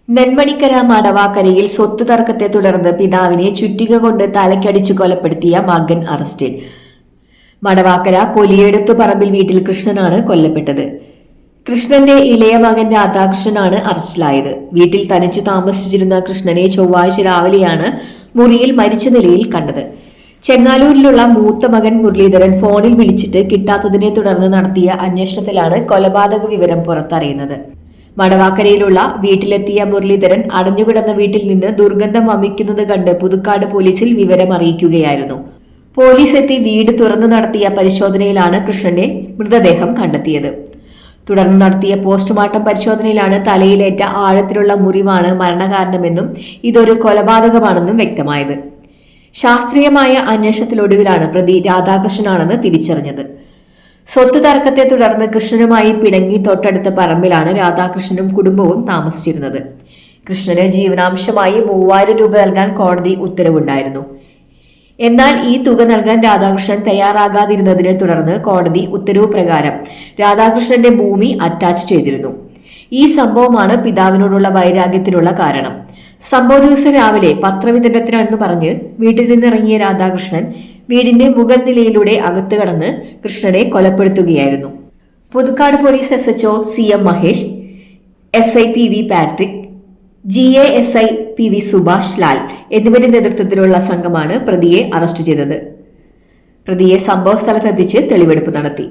നെന്മണിക്കര മടവാക്കരയിൽ സ്വത്തു തർക്കത്തെ തുടർന്ന് പിതാവിനെ ചുറ്റിക കൊണ്ട് തലക്കടിച്ചു കൊലപ്പെടുത്തിയ മകൻ അറസ്റ്റിൽ. മടവാക്കര പൊലിയെടുത്തു പറമ്പിൽ വീട്ടിൽ കൃഷ്ണനാണ് കൊല്ലപ്പെട്ടത്. കൃഷ്ണന്റെ ഇളയ മകൻ രാധാകൃഷ്ണനാണ് അറസ്റ്റിലായത്. വീട്ടിൽ തനിച്ചു താമസിച്ചിരുന്ന കൃഷ്ണനെ ചൊവ്വാഴ്ച രാവിലെയാണ് മുറിയിൽ മരിച്ച നിലയിൽ കണ്ടത്. ചെങ്ങാലൂരിലുള്ള മൂത്ത മകൻ മുരളീധരൻ ഫോണിൽ വിളിച്ചിട്ട് കിട്ടാത്തതിനെ തുടർന്ന് നടത്തിയ അന്വേഷണത്തിലാണ് കൊലപാതക വിവരം പുറത്തറിയുന്നത്. മടവാക്കരയിലുള്ള വീട്ടിലെത്തിയ മുരളീധരൻ അടഞ്ഞുകിടന്ന വീട്ടിൽ നിന്ന് ദുർഗന്ധം വമിക്കുന്നത് കണ്ട് പുതുക്കാട് പോലീസിൽ വിവരം അറിയിക്കുകയായിരുന്നു. പോലീസ് എത്തി വീട് തുറന്നു നടത്തിയ പരിശോധനയിലാണ് കൃഷ്ണന്റെ മൃതദേഹം കണ്ടെത്തിയത്. തുടർന്ന് നടത്തിയ പോസ്റ്റ്മോർട്ടം പരിശോധനയിലാണ് തലയിലേറ്റ ആഴത്തിലുള്ള മുറിവാണ് മരണകാരണമെന്നും ഇതൊരു കൊലപാതകമാണെന്നും വ്യക്തമായത്. ശാസ്ത്രീയമായ അന്വേഷണത്തിലൊടുവിലാണ് പ്രതി രാധാകൃഷ്ണനാണെന്ന് തിരിച്ചറിഞ്ഞത്. സ്വത്ത് തർക്കത്തെ തുടർന്ന് കൃഷ്ണനുമായി പിണങ്ങി തൊട്ടടുത്ത പറമ്പിലാണ് രാധാകൃഷ്ണനും കുടുംബവും താമസിച്ചിരുന്നത്. കൃഷ്ണന് ജീവനാംശമായി 3000 രൂപ നൽകാൻ കോടതി ഉത്തരവുണ്ടായിരുന്നു. എന്നാൽ ഈ തുക നൽകാൻ രാധാകൃഷ്ണൻ തയ്യാറാകാതിരുന്നതിനെ തുടർന്ന് കോടതി ഉത്തരവ് പ്രകാരം രാധാകൃഷ്ണന്റെ ഭൂമി അറ്റാച്ച് ചെയ്തിരുന്നു. ഈ സംഭവമാണ് പിതാവിനോടുള്ള വൈരാഗ്യത്തിനുള്ള കാരണം. സംഭവ ദിവസം രാവിലെ പത്രവിതരണത്തിനെന്ന് പറഞ്ഞ് വീട്ടിൽ നിന്നിറങ്ങിയ രാധാകൃഷ്ണൻ വീടിന്റെ മുകൾ നിലയിലൂടെ അകത്ത് കടന്ന് കൃഷ്ണനെ കൊലപ്പെടുത്തുകയായിരുന്നു. Puthukkad police SHO CM Mahesh, SI PV Patrick, GA SI PV Subhash Lal എന്നിവരുടെ നേതൃത്വത്തിലുള്ള സംഘമാണ് പ്രതിയെ അറസ്റ്റ് ചെയ്തത്. പ്രതിയെ സംഭവ സ്ഥലത്തെത്തിച്ച് തെളിവെടുപ്പ് നടത്തി.